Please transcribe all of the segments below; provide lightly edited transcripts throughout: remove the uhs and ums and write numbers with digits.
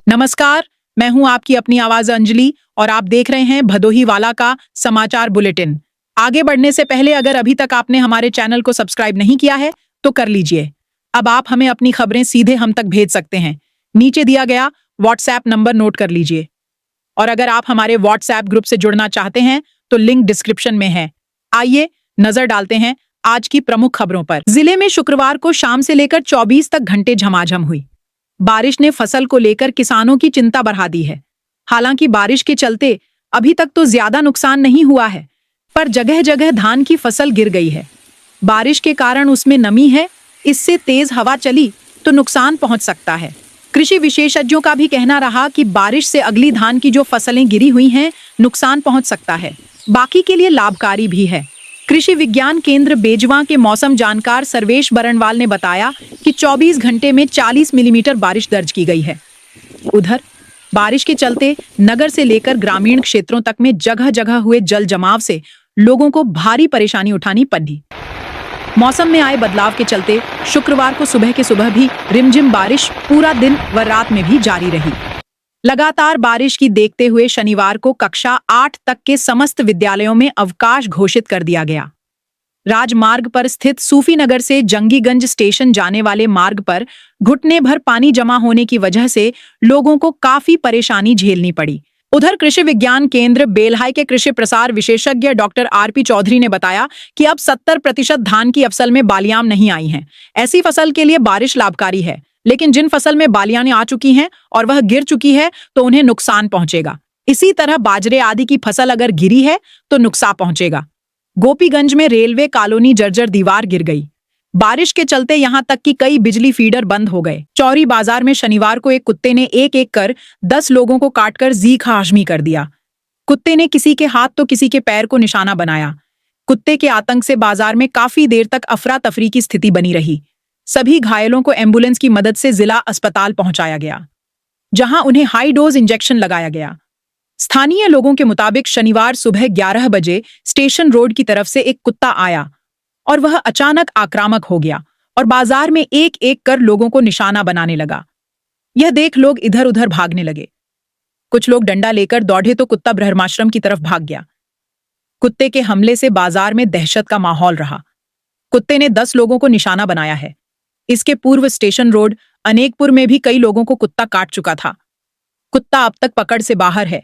नमस्कार, मैं हूं आपकी अपनी आवाज अंजलि और आप देख रहे हैं भदोही वाला का समाचार बुलेटिन। आगे बढ़ने से पहले अगर अभी तक आपने हमारे चैनल को सब्सक्राइब नहीं किया है तो कर लीजिए। अब आप हमें अपनी खबरें सीधे हम तक भेज सकते हैं। नीचे दिया गया व्हाट्सएप नंबर नोट कर लीजिए। और अगर आप हमारे व्हाट्सएप ग्रुप से जुड़ना चाहते हैं तो लिंक डिस्क्रिप्शन में है। आइए नजर डालते हैं आज की प्रमुख खबरों पर। जिले में शुक्रवार को शाम से लेकर 24 तक घंटे झमाझम हुई। बारिश ने फसल को लेकर किसानों की चिंता बढ़ा दी है। हालांकि बारिश के चलते अभी तक तो ज्यादा नुकसान नहीं हुआ है, पर जगह जगह धान की फसल गिर गई है। बारिश के कारण उसमें नमी है, इससे तेज हवा चली तो नुकसान पहुंच सकता है। कृषि विशेषज्ञों का भी कहना रहा कि बारिश से अगली धान की जो फसलें गिरी हुई हैं, नुकसान पहुंच सकता है, बाकी के लिए लाभकारी भी है। कृषि विज्ञान केंद्र बेजवा के मौसम जानकार सर्वेश बरनवाल ने बताया कि 24 घंटे में 40 मिलीमीटर बारिश दर्ज की गई है। उधर बारिश के चलते नगर से लेकर ग्रामीण क्षेत्रों तक में जगह जगह हुए जल जमाव से लोगों को भारी परेशानी उठानी पड़ी। मौसम में आए बदलाव के चलते शुक्रवार को सुबह के सुबह भी रिमझिम बारिश पूरा दिन व रात में भी जारी रही। लगातार बारिश की देखते हुए शनिवार को कक्षा 8 तक के समस्त विद्यालयों में अवकाश घोषित कर दिया गया। राजमार्ग पर स्थित सूफी नगर से जंगीगंज स्टेशन जाने वाले मार्ग पर घुटने भर पानी जमा होने की वजह से लोगों को काफी परेशानी झेलनी पड़ी। उधर कृषि विज्ञान केंद्र बेल्हाई के कृषि प्रसार विशेषज्ञ डॉक्टर आरपी चौधरी ने बताया कि अब 70% धान की फसल में बालियां नहीं आई हैं। ऐसी फसल के लिए बारिश लाभकारी है, लेकिन जिन फसल में बालियां आ चुकी हैं और वह गिर चुकी है तो उन्हें नुकसान पहुंचेगा। इसी तरह बाजरे आदि की फसल अगर गिरी है तो नुकसान पहुंचेगा। गोपीगंज में रेलवे कॉलोनी जर्जर दीवार गिर गई। बारिश के चलते यहां तक कि कई बिजली फीडर बंद हो गए। चौरी बाजार में शनिवार को एक कुत्ते ने एक एक कर 10 लोगों को काटकर जीख हाशमी कर दिया। कुत्ते ने किसी के हाथ तो किसी के पैर को निशाना बनाया। कुत्ते के आतंक से बाजार में काफी देर तक अफरा तफरी की स्थिति बनी रही। सभी घायलों को एम्बुलेंस की मदद से जिला अस्पताल पहुंचाया गया, जहां उन्हें हाई डोज इंजेक्शन लगाया गया। स्थानीय लोगों के मुताबिक शनिवार सुबह 11 बजे स्टेशन रोड की तरफ से एक कुत्ता आया और वह अचानक आक्रामक हो गया और बाजार में एक एक कर लोगों को निशाना बनाने लगा। यह देख लोग इधर उधर भागने लगे। कुछ लोग डंडा लेकर दौड़े तो कुत्ता ब्रह्माश्रम की तरफ भाग गया। कुत्ते के हमले से बाजार में दहशत का माहौल रहा। कुत्ते ने 10 लोगों को निशाना बनाया है। इसके पूर्व स्टेशन रोड अनेकपुर में भी कई लोगों को कुत्ता काट चुका था। कुत्ता अब तक पकड़ से बाहर है।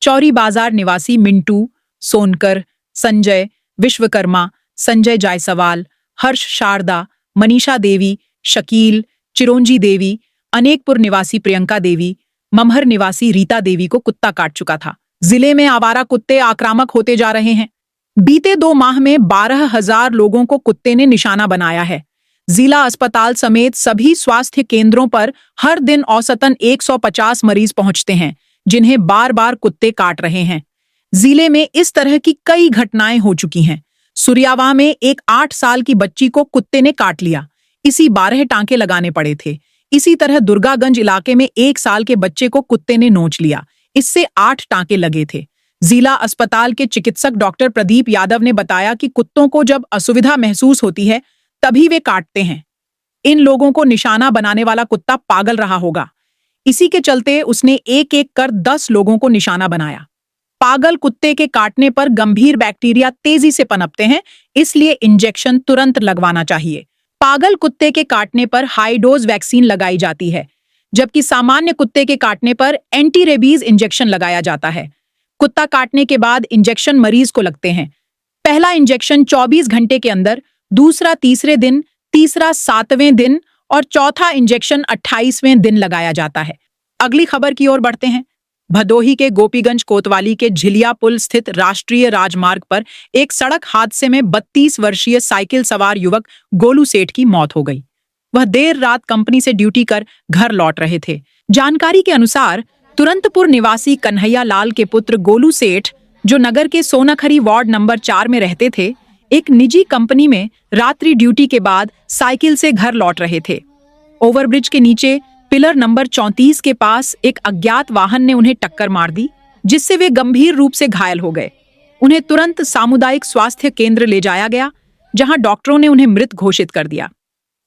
चौरी बाजार निवासी मिंटू, सोनकर, संजय, विश्वकर्मा, संजय जायसवाल, हर्ष शारदा, मनीषा देवी, शकील, चिरोंजी देवी, अनेकपुर निवासी प्रियंका देवी, ममहर निवासी रीता देवी को कुत्ता काट चुका था। जिले में आवारा कुत्ते आक्रामक होते जा रहे हैं। बीते 2 माह में 12,000 लोगों को कुत्ते ने निशाना बनाया है। जिला अस्पताल समेत सभी स्वास्थ्य केंद्रों पर हर दिन औसतन 150 मरीज पहुंचते हैं, जिन्हें बार बार कुत्ते काट रहे हैं। जिले में इस तरह की कई घटनाएं हो चुकी हैं। सुरियावां में एक 8 साल की बच्ची को कुत्ते ने काट लिया। इसी 12 टांके लगाने पड़े थे। इसी तरह दुर्गागंज इलाके में 1 साल के बच्चे को कुत्ते ने नोच लिया। इससे 8 टांके लगे थे। जिला अस्पताल के चिकित्सक डॉक्टर प्रदीप यादव ने बताया कि कुत्तों को जब असुविधा महसूस होती है तभी वे काटते हैं। इन लोगों को निशाना बनाने वाला कुत्ता पागल रहा होगा। इसी के चलते उसने एक एक कर 10 लोगों को निशाना बनाया। पागल कुत्ते के काटने पर गंभीर बैक्टीरिया तेजी से पनपते हैं, इसलिए इंजेक्शन तुरंत लगवाना चाहिए। पागल कुत्ते के काटने पर हाई डोज वैक्सीन लगाई जाती है, जबकि सामान्य कुत्ते के काटने पर एंटी रेबीज इंजेक्शन लगाया जाता है। कुत्ता काटने के बाद इंजेक्शन मरीज को लगते हैं। पहला इंजेक्शन 24 घंटे के अंदर, दूसरा 3रे दिन, तीसरा 7वें दिन और चौथा इंजेक्शन 28वें दिन लगाया जाता है। अगली खबर की ओर बढ़ते हैं। भदोही के गोपीगंज कोतवाली के झिलिया पुल स्थित राष्ट्रीय राजमार्ग पर एक सड़क हादसे में 32 वर्षीय साइकिल सवार युवक गोलू सेठ की मौत हो गई। वह देर रात कंपनी से ड्यूटी कर घर लौट रहे थे। जानकारी के अनुसार तुरंतपुर निवासी कन्हैया लाल के पुत्र गोलू सेठ, जो नगर के सोनाखरी वार्ड नंबर 4 में रहते थे, एक निजी कंपनी में रात्रि ड्यूटी के बाद साइकिल से घर लौट रहे थे। ओवरब्रिज के नीचे पिलर नंबर 34 के पास एक अज्ञात वाहन ने उन्हें टक्कर मार दी, जिससे वे गंभीर रूप से घायल हो गए। उन्हें तुरंत सामुदायिक स्वास्थ्य केंद्र ले जाया गया, जहां डॉक्टरों ने उन्हें मृत घोषित कर दिया।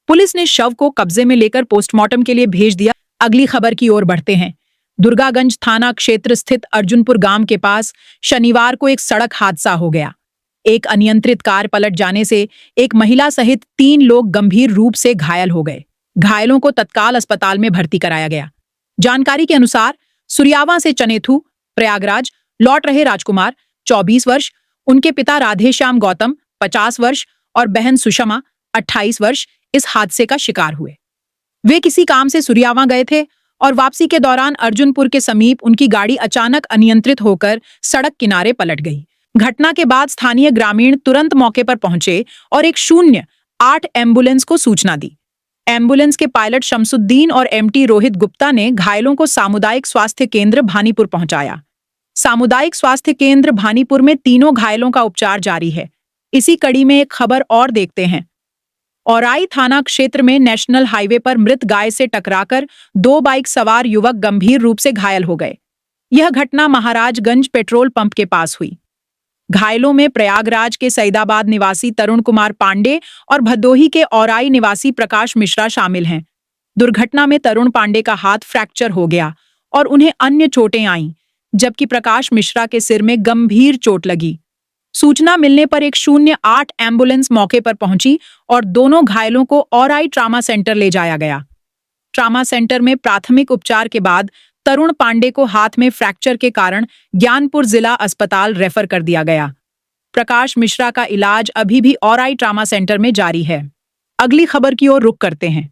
पुलिस ने शव को कब्जे में लेकर पोस्टमार्टम के लिए भेज दिया। अगली खबर की ओर बढ़ते हैं। दुर्गागंज थाना क्षेत्र स्थित अर्जुनपुर गांव के पास शनिवार को एक सड़क हादसा हो गया। एक अनियंत्रित कार पलट जाने से एक महिला सहित 3 लोग गंभीर रूप से घायल हो गए। घायलों को तत्काल अस्पताल में भर्ती कराया गया। जानकारी के अनुसार सुरियावा से चनेथू प्रयागराज लौट रहे राजकुमार 24 वर्ष, उनके पिता राधेश्याम गौतम 50 वर्ष और बहन सुषमा 28 वर्ष इस हादसे का शिकार हुए। वे किसी काम से सुरियावा गए थे और वापसी के दौरान अर्जुनपुर के समीप उनकी गाड़ी अचानक अनियंत्रित होकर सड़क किनारे पलट गई। घटना के बाद स्थानीय ग्रामीण तुरंत मौके पर पहुंचे और एक 08 एम्बुलेंस को सूचना दी। एम्बुलेंस के पायलट शमसुद्दीन और एमटी रोहित गुप्ता ने घायलों को सामुदायिक स्वास्थ्य केंद्र भानीपुर पहुंचाया। सामुदायिक स्वास्थ्य केंद्र भानीपुर में तीनों घायलों का उपचार जारी है। इसी कड़ी में एक खबर और देखते हैं। औराई थाना क्षेत्र में नेशनल हाईवे पर मृत गाय से टकराकर 2 बाइक सवार युवक गंभीर रूप से घायल हो गए। यह घटना महाराजगंज पेट्रोल पंप के पास हुई। घायलों में प्रयागराज के सईदाबाद निवासी तरुण कुमार पांडे और भदोही के औराई निवासी प्रकाश मिश्रा शामिल हैं। दुर्घटना में तरुण पांडे का हाथ फ्रैक्चर हो गया और उन्हें अन्य चोटें आईं, जबकि प्रकाश मिश्रा के सिर में गंभीर चोट लगी। सूचना मिलने पर एक 08 एम्बुलेंस मौके पर पहुंची और दोनों घायलों को औराई ट्रामा सेंटर ले जाया गया। ट्रामा सेंटर में प्राथमिक उपचार के बाद तरुण पांडे को हाथ में फ्रैक्चर के कारण ज्ञानपुर जिला अस्पताल रेफर कर दिया गया। प्रकाश मिश्रा का इलाज अभी भी औराई ट्रामा सेंटर में जारी है। अगली खबर की ओर रुख करते हैं।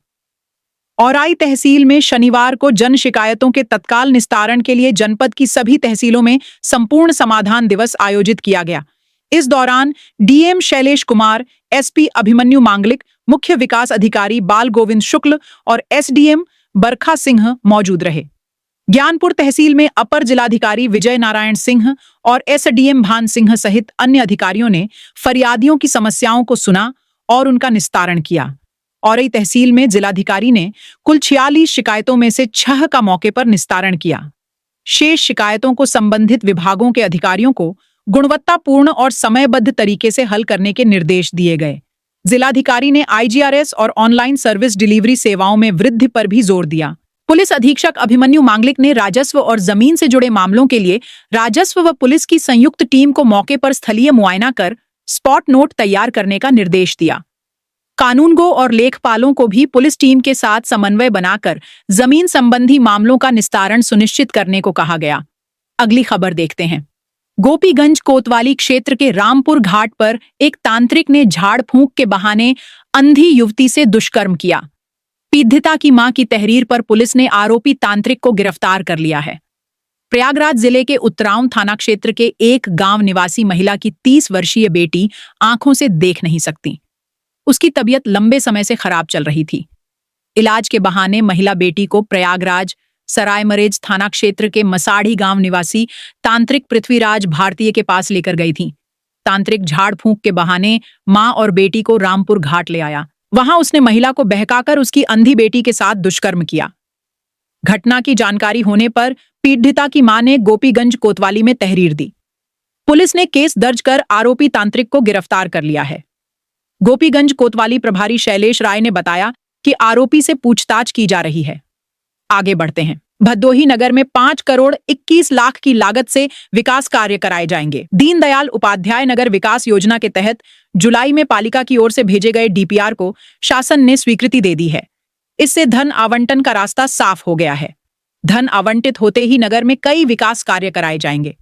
औराई तहसील में शनिवार को जन शिकायतों के तत्काल निस्तारण के लिए जनपद की सभी तहसीलों में संपूर्ण समाधान दिवस आयोजित किया गया। इस दौरान डीएम शैलेश कुमार, एसपी अभिमन्यु मांगलिक, मुख्य विकास अधिकारी बाल गोविंद शुक्ल और एसडीएम बरखा सिंह मौजूद रहे। ज्ञानपुर तहसील में अपर जिलाधिकारी विजय नारायण सिंह और एसडीएम भान सिंह सहित अन्य अधिकारियों ने फरियादियों की समस्याओं को सुना और उनका निस्तारण किया। औरई तहसील में जिलाधिकारी ने कुल 46 शिकायतों में से 6 का मौके पर निस्तारण किया। शेष शिकायतों को संबंधित विभागों के अधिकारियों को गुणवत्तापूर्ण और समयबद्ध तरीके से हल करने के निर्देश दिए गए। जिलाधिकारी ने आईजीआरएस और ऑनलाइन सर्विस डिलीवरी सेवाओं में वृद्धि पर भी जोर दिया। पुलिस अधीक्षक अभिमन्यु मांगलिक ने राजस्व और जमीन से जुड़े मामलों के लिए राजस्व व पुलिस की संयुक्त टीम को मौके पर स्थलीय मुआयना कर स्पॉट नोट तैयार करने का निर्देश दिया। कानूनगो और लेखपालों को भी पुलिस टीम के साथ समन्वय बनाकर जमीन संबंधी मामलों का निस्तारण सुनिश्चित करने को कहा गया। अगली खबर देखते हैं। गोपीगंज कोतवाली क्षेत्र के रामपुर घाट पर एक तांत्रिक ने झाड़ फूंक के बहाने अंधी युवती से दुष्कर्म किया। पीड़िता की मां की तहरीर पर पुलिस ने आरोपी तांत्रिक को गिरफ्तार कर लिया है। प्रयागराज जिले के उत्तराउं थाना क्षेत्र के एक गांव निवासी महिला की 30 वर्षीय बेटी आंखों से देख नहीं सकती। उसकी तबीयत लंबे समय से खराब चल रही थी। इलाज के बहाने महिला बेटी को प्रयागराज सरायमरेज थाना क्षेत्र के मसाढ़ी गांव निवासी तांत्रिक पृथ्वीराज भारतीय के पास लेकर गई थी। तांत्रिक झाड़ फूंक के बहाने मां और बेटी को रामपुर घाट ले आया। वहां उसने महिला को बहकाकर उसकी अंधी बेटी के साथ दुष्कर्म किया। घटना की जानकारी होने पर पीड़िता की मां ने गोपीगंज कोतवाली में तहरीर दी। पुलिस ने केस दर्ज कर आरोपी तांत्रिक को गिरफ्तार कर लिया है। गोपीगंज कोतवाली प्रभारी शैलेश राय ने बताया कि आरोपी से पूछताछ की जा रही है। आगे बढ़ते हैं। भदोही नगर में 5 करोड़ 21 लाख की लागत से विकास कार्य कराए जाएंगे। दीनदयाल उपाध्याय नगर विकास योजना के तहत जुलाई में पालिका की ओर से भेजे गए डीपीआर को शासन ने स्वीकृति दे दी है। इससे धन आवंटन का रास्ता साफ हो गया है। धन आवंटित होते ही नगर में कई विकास कार्य कराए जाएंगे।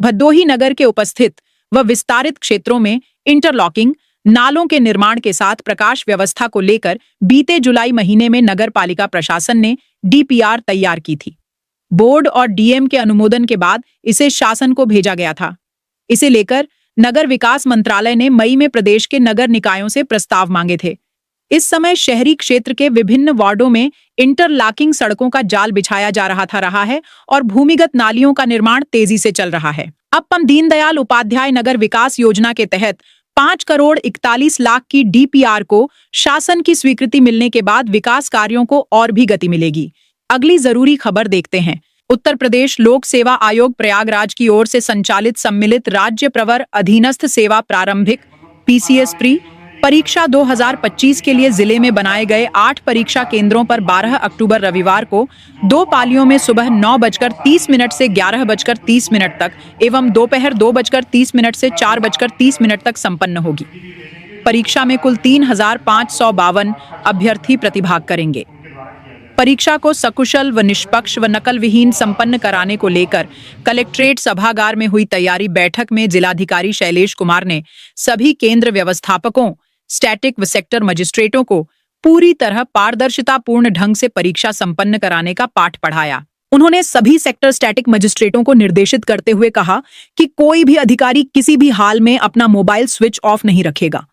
भदोही नगर के उपस्थित व विस्तारित क्षेत्रों में इंटरलॉकिंग, नालों के निर्माण के साथ प्रकाश व्यवस्था को लेकर बीते जुलाई महीने में नगर पालिका प्रशासन ने डीपीआर तैयार की थी। बोर्ड और डीएम के अनुमोदन के बाद इसे शासन को भेजा गया था। इसे लेकर नगर विकास मंत्रालय ने मई में प्रदेश के नगर निकायों से प्रस्ताव मांगे थे। इस समय शहरी क्षेत्र के विभिन्न वार्डों में इंटरलॉकिंग सड़कों का जाल बिछाया जा रहा है और भूमिगत नालियों का निर्माण तेजी से चल रहा है। अब हम दीनदयाल उपाध्याय नगर विकास योजना के तहत 5 करोड़ 41 लाख की डीपीआर को शासन की स्वीकृति मिलने के बाद विकास कार्यों को और भी गति मिलेगी। अगली जरूरी खबर देखते हैं। उत्तर प्रदेश लोक सेवा आयोग प्रयागराज की ओर से संचालित सम्मिलित राज्य प्रवर अधीनस्थ सेवा प्रारंभिक पीसीएस प्री परीक्षा 2025 के लिए जिले में बनाए गए 8 परीक्षा केंद्रों पर 12 अक्टूबर रविवार को 2 पालियों में सुबह 9:30 से 11:30 तक एवं दोपहर 2:30 से 4:30 तक संपन्न होगी। परीक्षा में कुल 3,552 अभ्यर्थी प्रतिभाग करेंगे। परीक्षा को सकुशल व निष्पक्ष व नकल विहीन संपन्न कराने को लेकर कलेक्ट्रेट सभागार में हुई तैयारी बैठक में जिलाधिकारी शैलेश कुमार ने सभी केंद्र व्यवस्थापकों, स्टैटिक व सेक्टर मजिस्ट्रेटों को पूरी तरह पारदर्शितापूर्ण ढंग से परीक्षा संपन्न कराने का पाठ पढ़ाया। उन्होंने सभी सेक्टर स्टैटिक मजिस्ट्रेटों को निर्देशित करते हुए कहा कि कोई भी अधिकारी किसी भी हाल में अपना मोबाइल स्विच ऑफ नहीं रखेगा।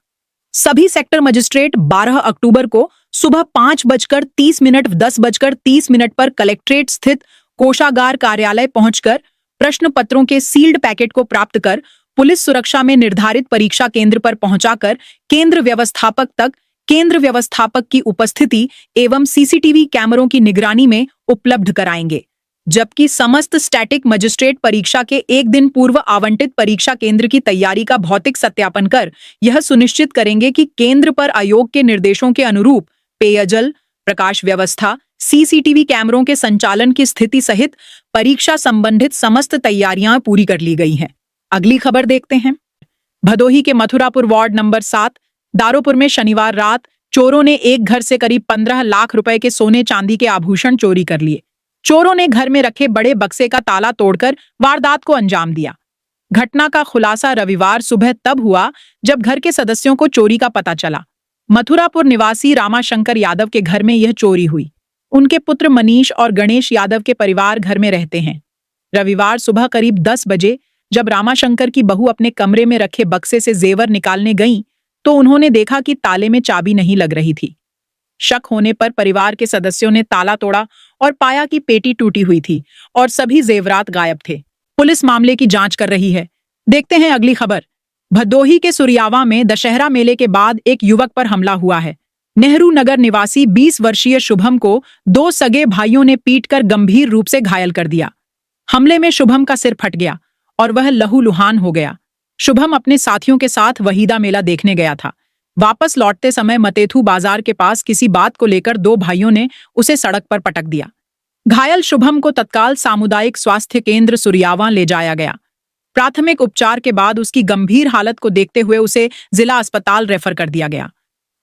सभी सेक्टर मजिस्ट्रेट 12 अक्टूबर को सुबह 5:30 10:30 पर कलेक्ट्रेट स्थित कोषागार कार्यालय पहुंचकर प्रश्न पत्रों के सील्ड पैकेट को प्राप्त कर पुलिस सुरक्षा में निर्धारित परीक्षा केंद्र पर पहुंचाकर केंद्र व्यवस्थापक की उपस्थिति एवं सीसीटीवी कैमरों की निगरानी में उपलब्ध कराएंगे, जबकि समस्त स्टैटिक मजिस्ट्रेट परीक्षा के एक दिन पूर्व आवंटित परीक्षा केंद्र की तैयारी का भौतिक सत्यापन कर यह सुनिश्चित करेंगे कि केंद्र पर आयोग के निर्देशों के अनुरूप पेयजल, प्रकाश व्यवस्था, सीसीटीवी कैमरों के संचालन की स्थिति सहित परीक्षा संबंधित समस्त तैयारियां पूरी कर ली गई हैं। अगली खबर देखते हैं। भदोही के मथुरापुर वार्ड नंबर 7 दारोपुर में शनिवार रात चोरों ने एक घर से करीब 15 लाख रुपए के सोने चांदी के आभूषण चोरी कर लिए। चोरों ने घर में रखे बड़े बक्से का ताला तोड़कर वारदात को अंजाम दिया। घटना का खुलासा रविवार सुबह तब हुआ जब घर के सदस्यों को चोरी का पता चला। मथुरापुर निवासी रामाशंकर यादव के घर में यह चोरी हुई। उनके पुत्र मनीष और गणेश यादव के परिवार घर में रहते हैं। रविवार सुबह करीब 10 बजे जब रामाशंकर की बहू अपने कमरे में रखे बक्से से जेवर निकालने गईं, तो उन्होंने देखा कि ताले में चाबी नहीं लग रही थी। शक होने पर परिवार के सदस्यों ने ताला तोड़ा और पाया कि पेटी टूटी हुई थी और सभी जेवरात गायब थे। पुलिस मामले की जांच कर रही है। देखते हैं अगली खबर। भदोही के सुरियावा में दशहरा मेले के बाद एक युवक पर हमला हुआ है। नेहरू नगर निवासी 20 वर्षीय शुभम को 2 सगे भाइयों ने पीटकर गंभीर रूप से घायल कर दिया। हमले में शुभम का सिर फट गया और वह लहूलुहान हो गया। शुभम अपने साथियों के साथ वहीदा मेला देखने गया था। वापस लौटते समय मतेथू बाजार के पास किसी बात को लेकर 2 भाइयों ने उसे सड़क पर पटक दिया। घायल शुभम को तत्काल सामुदायिक स्वास्थ्य केंद्र सुरियावा ले जाया गया। प्राथमिक उपचार के बाद उसकी गंभीर हालत को देखते हुए उसे जिला अस्पताल रेफर कर दिया गया।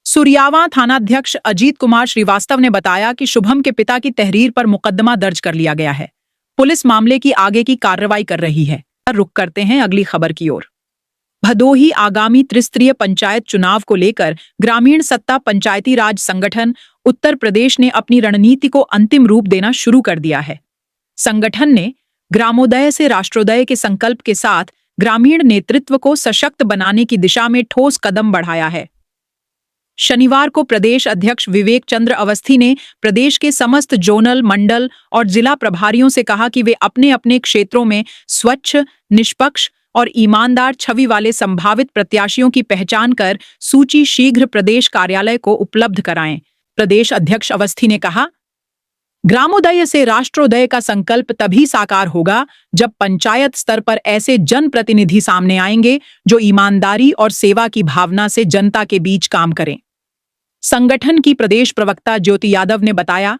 सुरियावा थानाध्यक्ष अजीत कुमार श्रीवास्तव ने बताया कि शुभम के पिता की तहरीर पर मुकदमा दर्ज कर लिया गया है। पुलिस मामले की आगे की कार्रवाई कर रही है। रुक करते हैं अगली खबर की ओर। भदोही आगामी त्रिस्तरीय पंचायत चुनाव को लेकर ग्रामीण सत्ता पंचायती राज संगठन उत्तर प्रदेश ने अपनी रणनीति को अंतिम रूप देना शुरू कर दिया है। संगठन ने ग्रामोदय से राष्ट्रोदय के संकल्प के साथ ग्रामीण नेतृत्व को सशक्त बनाने की दिशा में ठोस कदम बढ़ाया है। शनिवार को प्रदेश अध्यक्ष विवेक चंद्र अवस्थी ने प्रदेश के समस्त जोनल, मंडल और जिला प्रभारियों से कहा कि वे अपने अपने क्षेत्रों में स्वच्छ, निष्पक्ष और ईमानदार छवि वाले संभावित प्रत्याशियों की पहचान कर सूची शीघ्र प्रदेश कार्यालय को उपलब्ध कराएं। प्रदेश अध्यक्ष अवस्थी ने कहा, ग्रामोदय से राष्ट्रोदय का संकल्प तभी साकार होगा जब पंचायत स्तर पर ऐसे जनप्रतिनिधि सामने आएंगे जो ईमानदारी और सेवा की भावना से जनता के बीच काम करें। संगठन की प्रदेश प्रवक्ता ज्योति यादव ने बताया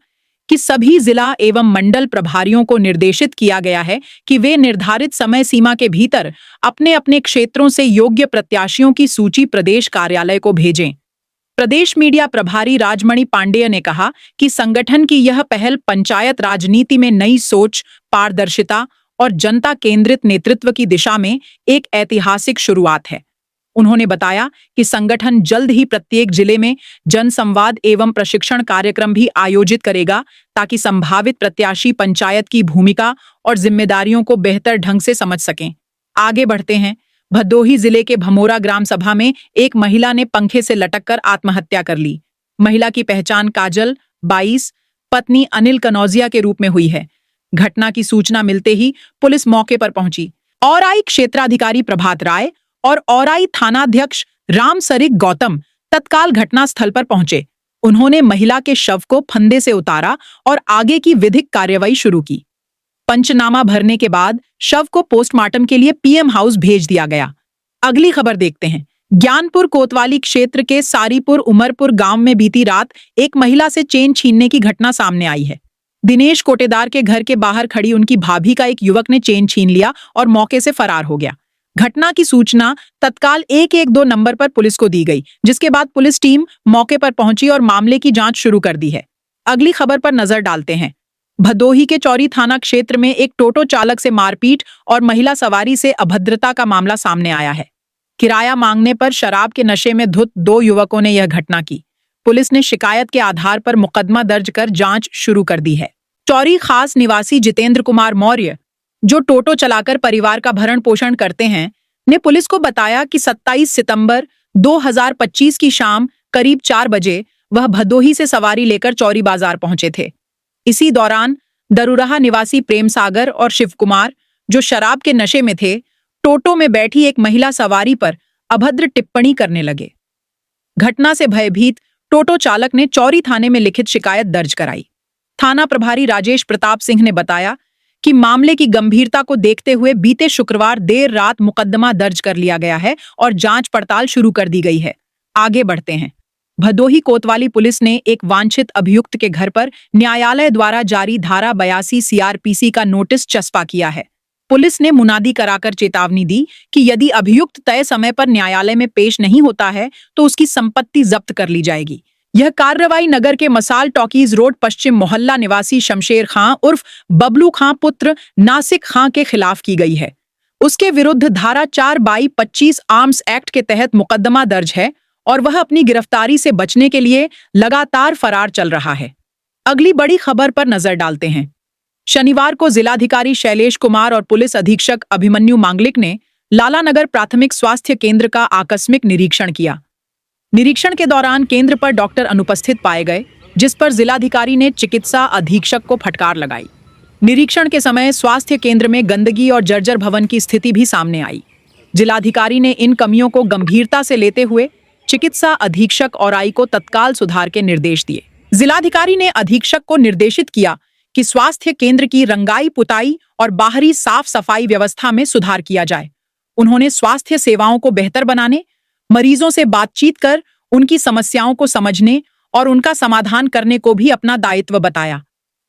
कि सभी जिला एवं मंडल प्रभारियों को निर्देशित किया गया है कि वे निर्धारित समय सीमा के भीतर अपने अपने क्षेत्रों से योग्य प्रत्याशियों की सूची प्रदेश कार्यालय को भेजें। प्रदेश मीडिया प्रभारी राजमणि पांडेय ने कहा कि संगठन की यह पहल पंचायत राजनीति में नई सोच, पारदर्शिता और जनता केंद्रित नेतृत्व की दिशा में एक ऐतिहासिक शुरुआत है। उन्होंने बताया कि संगठन जल्द ही प्रत्येक जिले में जनसंवाद एवं प्रशिक्षण कार्यक्रम भी आयोजित करेगा ताकि संभावित प्रत्याशी पंचायत की भूमिका और जिम्मेदारियों को बेहतर ढंग से समझ सकें। आगे बढ़ते हैं। भदोही जिले के भमोरा ग्राम सभा में एक महिला ने पंखे से लटककर आत्महत्या कर ली। महिला की पहचान काजल 22 पत्नी अनिल कनौजिया के रूप में हुई है। घटना की सूचना मिलते ही पुलिस मौके पर पहुंची। औराई क्षेत्राधिकारी प्रभात राय और औराई थानाध्यक्ष रामसरिक गौतम तत्काल घटनास्थल पर पहुंचे। उन्होंने महिला के शव को फंदे से उतारा और आगे की विधिक कार्रवाई शुरू की। पंचनामा भरने के बाद शव को पोस्टमार्टम के लिए पीएम हाउस भेज दिया गया। अगली खबर देखते हैं। ज्ञानपुर कोतवाली क्षेत्र के सारीपुर उमरपुर गांव में बीती रात एक महिला से चेन छीनने की घटना सामने आई है। दिनेश कोटेदार के घर के बाहर खड़ी उनकी भाभी का एक युवक ने चेन छीन लिया और मौके से फरार हो गया। घटना की सूचना तत्काल 112 नंबर पर पुलिस को दी गई, जिसके बाद पुलिस टीम मौके पर पहुंची और मामले की जांच शुरू कर दी है। अगली खबर पर नजर डालते हैं। भदोही के चौरी थाना क्षेत्र में एक टोटो चालक से मारपीट और महिला सवारी से अभद्रता का मामला सामने आया है। किराया मांगने पर शराब के नशे में धुत 2 युवकों ने यह घटना की। पुलिस ने शिकायत के आधार पर मुकदमा दर्ज कर जांच शुरू कर दी है। चौरी खास निवासी जितेंद्र कुमार मौर्य, जो टोटो चलाकर परिवार का भरण पोषण करते हैं, ने पुलिस को बताया कि 27 सितंबर 2025 की शाम करीब 4 बजे वह भदोही से सवारी लेकर चौरी बाजार पहुंचे थे। इसी दौरान दरुराहा निवासी प्रेम सागर और शिव कुमार, जो शराब के नशे में थे, टोटो में बैठी एक महिला सवारी पर अभद्र टिप्पणी करने लगे। घटना से भयभीत टोटो चालक ने चौरी थाने में लिखित शिकायत दर्ज कराई। थाना प्रभारी राजेश प्रताप सिंह ने बताया कि मामले की गंभीरता को देखते हुए बीते शुक्रवार देर रात मुकदमा दर्ज कर लिया गया है और जांच पड़ताल शुरू कर दी गई है। आगे बढ़ते हैं। भदोही कोतवाली पुलिस ने एक वांछित अभियुक्त के घर पर न्यायालय द्वारा जारी धारा 82 सीआरपीसी का नोटिस चस्पा किया है। पुलिस ने मुनादी कराकर चेतावनी दी कि यदि अभियुक्त तय समय पर न्यायालय में पेश नहीं होता है तो उसकी संपत्ति जब्त कर ली जाएगी। यह कार्रवाई नगर के मसाल टॉकीज रोड पश्चिम मोहल्ला निवासी शमशेर खां उर्फ बबलू खां पुत्र नासिक खां के खिलाफ की गई है। उसके विरुद्ध धारा 4/25 आर्म्स एक्ट के तहत मुकदमा दर्ज है और वह अपनी गिरफ्तारी से बचने के लिए लगातार फरार चल रहा है। अगली बड़ी खबर पर नजर डालते हैं। शनिवार को जिलाधिकारी शैलेश कुमार और पुलिस अधीक्षक अभिमन्यु मांगलिक ने लालानगर प्राथमिक स्वास्थ्य केंद्र का आकस्मिक निरीक्षण किया। निरीक्षण के दौरान केंद्र पर डॉक्टर अनुपस्थित पाए गए, जिस पर जिलाधिकारी ने चिकित्सा अधीक्षक को फटकार लगाई। निरीक्षण के समय स्वास्थ्य केंद्र में गंदगी और जर्जर भवन की स्थिति भी सामने आई। जिलाधिकारी ने इन कमियों को गंभीरता से लेते हुए चिकित्सा अधीक्षक और आई को तत्काल सुधार के निर्देश दिए। जिलाधिकारी ने अधीक्षक को निर्देशित किया कि स्वास्थ्य केंद्र की रंगाई पुताई और बाहरी साफ सफाई व्यवस्था में सुधार किया जाए। उन्होंने स्वास्थ्य सेवाओं को बेहतर बनाने, मरीजों से बातचीत कर उनकी समस्याओं को समझने और उनका समाधान करने को भी अपना दायित्व बताया।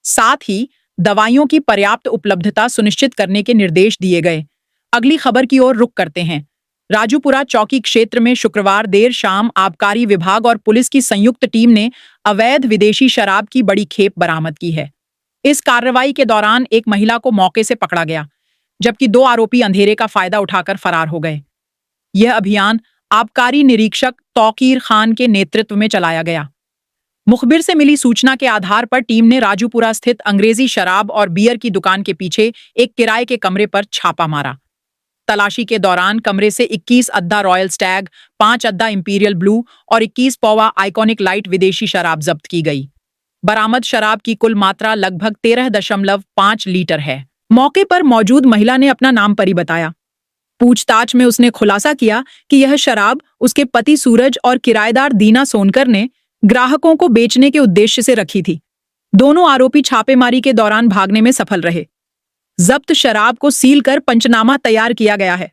साथ ही दवाइयों की पर्याप्त उपलब्धता सुनिश्चित करने के निर्देश दिए गए। अगली खबर की ओर रुख करते हैं। राजूपुरा चौकी क्षेत्र में शुक्रवार देर शाम आबकारी विभाग और पुलिस की संयुक्त टीम ने अवैध विदेशी शराब की बड़ी खेप बरामद की है। इस कार्रवाई के दौरान एक महिला को मौके से पकड़ा गया, जबकि 2 आरोपी अंधेरे का फायदा उठाकर फरार हो गए। यह अभियान आबकारी निरीक्षक तौकीर खान के नेतृत्व में चलाया गया। मुखबिर से मिली सूचना के आधार पर टीम ने राजूपुरा स्थित अंग्रेजी शराब और बियर की दुकान के पीछे एक किराए के कमरे पर छापा मारा। तलाशी के दौरान कमरे से 21 अद्दा रॉयल स्टैग, 5 अद्दा इंपीरियल ब्लू और 21 पौवा आइकॉनिक लाइट विदेशी शराब जब्त की गई। बरामद शराब की कुल मात्रा लगभग 13.5 लीटर है। मौके पर मौजूद महिला ने अपना नाम परी बताया। पूछताछ में उसने खुलासा किया कि यह शराब उसके पति सूरज और किराएदार दीना सोनकर ने ग्राहकों को बेचने के उद्देश्य से रखी थी। दोनों आरोपी छापेमारी के दौरान भागने में सफल रहे। जब्त शराब को सील कर पंचनामा तैयार किया गया है।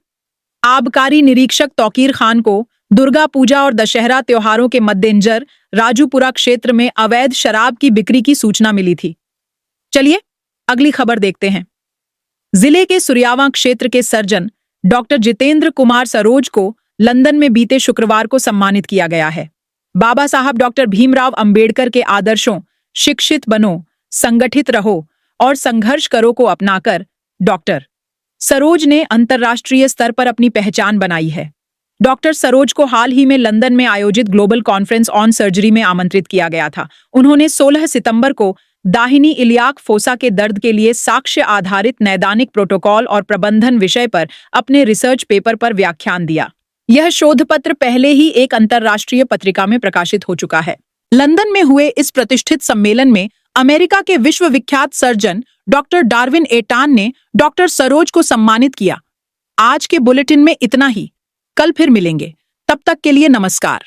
आबकारी निरीक्षक तौकीर खान को दुर्गा पूजा और दशहरा त्योहारों के मद्देनजर राजूपुरा क्षेत्र में अवैध शराब की बिक्री की सूचना मिली थी। चलिए अगली खबर देखते हैं। जिले के सुरियावा क्षेत्र के सर्जन डॉक्टर जितेंद्र कुमार सरोज को लंदन में बीते शुक्रवार को सम्मानित किया गया है। बाबा साहब डॉक्टर भीमराव अंबेडकर के आदर्शों शिक्षित बनो, संगठित रहो और संघर्ष करो को अपनाकर डॉक्टर सरोज ने अंतर्राष्ट्रीय स्तर पर अपनी पहचान बनाई है। डॉक्टर सरोज को हाल ही में लंदन में आयोजित ग्लोबल कॉन्फ्रेंस ऑन सर्जरी में आमंत्रित किया गया था। उन्होंने 16 सितंबर को दाहिनी इलियाक फोसा के दर्द के लिए साक्ष्य आधारित नैदानिक प्रोटोकॉल और प्रबंधन विषय पर अपने रिसर्च पेपर पर व्याख्यान दिया। यह शोधपत्र पहले ही एक अंतर्राष्ट्रीय पत्रिका में प्रकाशित हो चुका है। लंदन में हुए इस प्रतिष्ठित सम्मेलन में अमेरिका के विश्वविख्यात सर्जन डॉक्टर डार्विन एटान ने डॉक्टर सरोज को सम्मानित किया। आज के बुलेटिन में इतना ही। कल फिर मिलेंगे। तब तक के लिए नमस्कार।